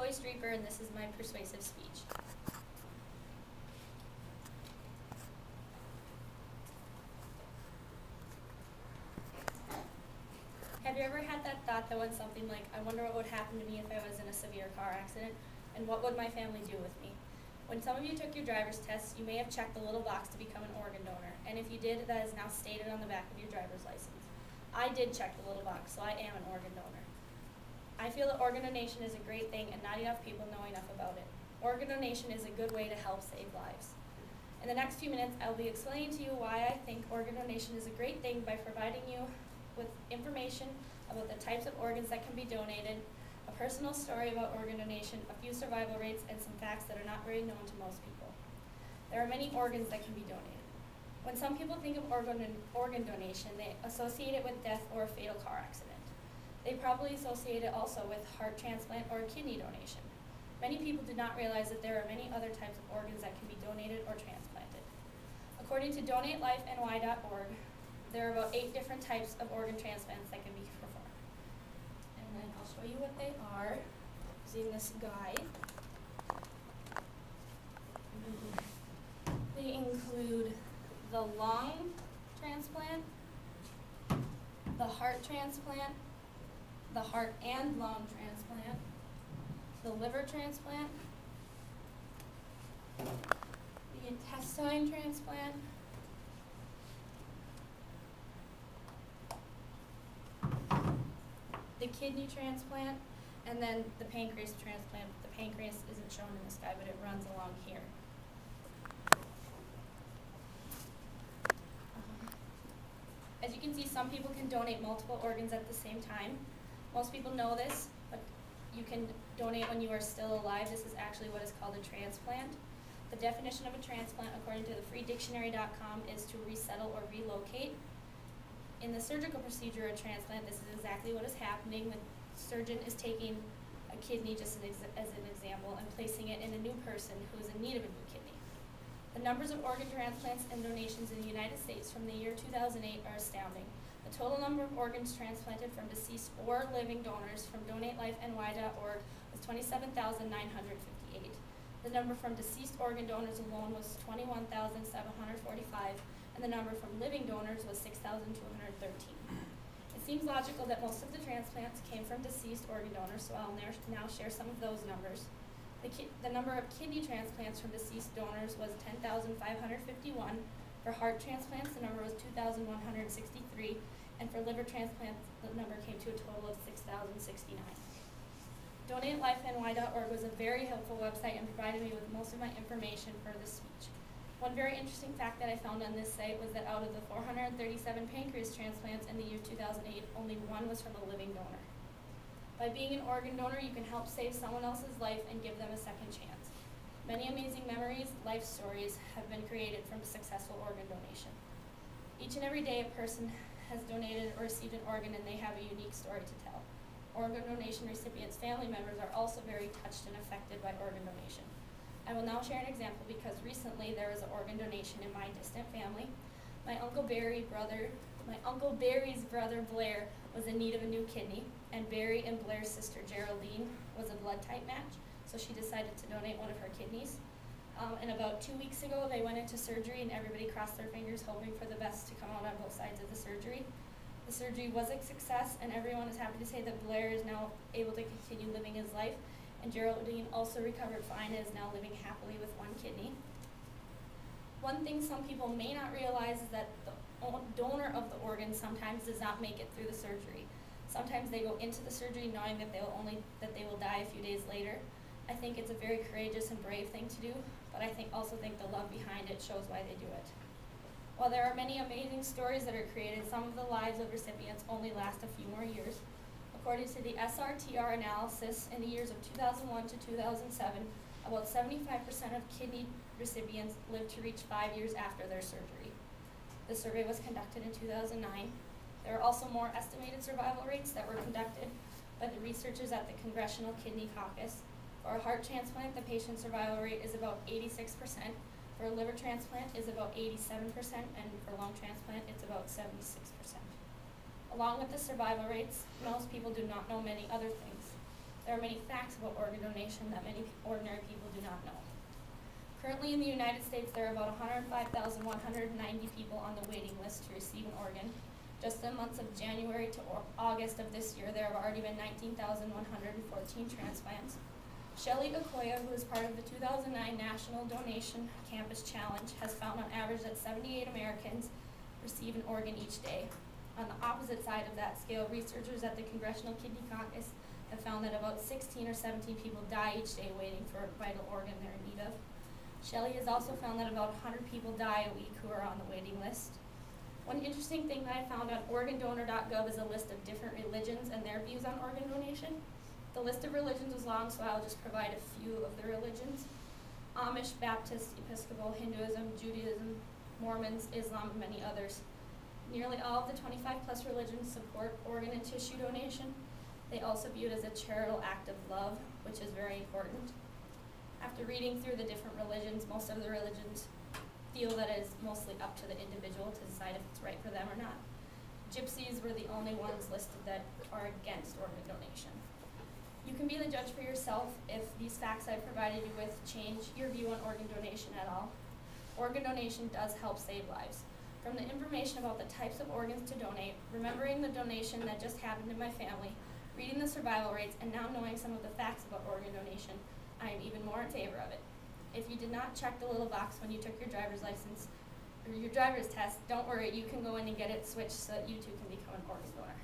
Streeper, and this is my persuasive speech. Have you ever had that thought that went something like, I wonder what would happen to me if I was in a severe car accident, and what would my family do with me? When some of you took your driver's test, you may have checked the little box to become an organ donor, and if you did, that is now stated on the back of your driver's license. I did check the little box, so I am an organ donor. I feel that organ donation is a great thing and not enough people know enough about it. Organ donation is a good way to help save lives. In the next few minutes, I'll be explaining to you why I think organ donation is a great thing by providing you with information about the types of organs that can be donated, a personal story about organ donation, a few survival rates, and some facts that are not very known to most people. There are many organs that can be donated. When some people think of organ donation, they associate it with death or a fatal car accident. They probably associate it also with heart transplant or kidney donation. Many people do not realize that there are many other types of organs that can be donated or transplanted. According to DonateLifeNY.org, there are about 8 different types of organ transplants that can be performed. And then I'll show you what they are using this guide. They include the lung transplant, the heart transplant, the heart and lung transplant, the liver transplant, the intestine transplant, the kidney transplant, and then the pancreas transplant. The pancreas isn't shown in this guide, but it runs along here. As you can see, some people can donate multiple organs at the same time. Most people know this, but you can donate when you are still alive. This is actually what is called a transplant. The definition of a transplant, according to the freedictionary.com, is to resettle or relocate. In the surgical procedure of transplant, this is exactly what is happening. The surgeon is taking a kidney, just as an example, and placing it in a new person who is in need of a new kidney. The numbers of organ transplants and donations in the United States from the year 2008 are astounding. The total number of organs transplanted from deceased or living donors from DonateLifeNY.org was 27,958. The number from deceased organ donors alone was 21,745, and the number from living donors was 6,213. It seems logical that most of the transplants came from deceased organ donors, so I'll now share some of those numbers. The number of kidney transplants from deceased donors was 10,551. For heart transplants, the number was 2,163, and for liver transplants, the number came to a total of 6,069. DonateLifeNY.org was a very helpful website and provided me with most of my information for this speech. One very interesting fact that I found on this site was that out of the 437 pancreas transplants in the year 2008, only 1 was from a living donor. By being an organ donor, you can help save someone else's life and give them a second chance. Many amazing memories, life stories have been created from successful organ donation. Each and every day, a person has donated or received an organ and they have a unique story to tell. Organ donation recipients' family members are also very touched and affected by organ donation. I will now share an example because recently there was an organ donation in my distant family. My Uncle Barry's brother Blair was in need of a new kidney, and Barry and Blair's sister Geraldine was a blood type match, so she decided to donate one of her kidneys. And about 2 weeks ago, they went into surgery, and everybody crossed their fingers, hoping for the best to come out on both sides of the surgery. The surgery was a success, and everyone is happy to say that Blair is now able to continue living his life, and Geraldine also recovered fine and is now living happily with 1 kidney. One thing some people may not realize is that the donor of the organ sometimes does not make it through the surgery. Sometimes they go into the surgery knowing that they will die a few days later. I think it's a very courageous and brave thing to do, but I also think the love behind it shows why they do it. While there are many amazing stories that are created, some of the lives of recipients only last a few more years. According to the SRTR analysis, in the years of 2001 to 2007, about 75% of kidney recipients lived to reach 5 years after their surgery. The survey was conducted in 2009. There are also more estimated survival rates that were conducted by the researchers at the Congressional Kidney Caucus. For a heart transplant, the patient survival rate is about 86%. For a liver transplant, is about 87%, and for lung transplant, it's about 76%. Along with the survival rates, most people do not know many other things. there are many facts about organ donation that many ordinary people do not know. Currently in the United States, there are about 105,190 people on the waiting list to receive an organ. Just in the months of January to August of this year, there have already been 19,114 transplants. Shelley Okoya, who is part of the 2009 National Donation Campus Challenge, has found on average that 78 Americans receive an organ each day. On the opposite side of that scale, researchers at the Congressional Kidney Caucus have found that about 16 or 17 people die each day waiting for a vital organ they're in need of. Shelley has also found that about 100 people die a week who are on the waiting list. One interesting thing that I found on organdonor.gov is a list of different religions and their views on organ donation. The list of religions was long, so I'll just provide a few of the religions. Amish, Baptist, Episcopal, Hinduism, Judaism, Mormons, Islam, and many others. Nearly all of the 25 plus religions support organ and tissue donation. They also view it as a charitable act of love, which is very important. After reading through the different religions, most of the religions feel that it is mostly up to the individual to decide if it's right for them or not. Gypsies were the only ones listed that are against organ donation. You can be the judge for yourself if these facts I've provided you with change your view on organ donation at all. Organ donation does help save lives. From the information about the types of organs to donate, remembering the donation that just happened in my family, reading the survival rates, and now knowing some of the facts about organ donation, I am even more in favor of it. If you did not check the little box when you took your driver's license or your driver's test, don't worry, you can go in and get it switched so that you too can become an organ donor.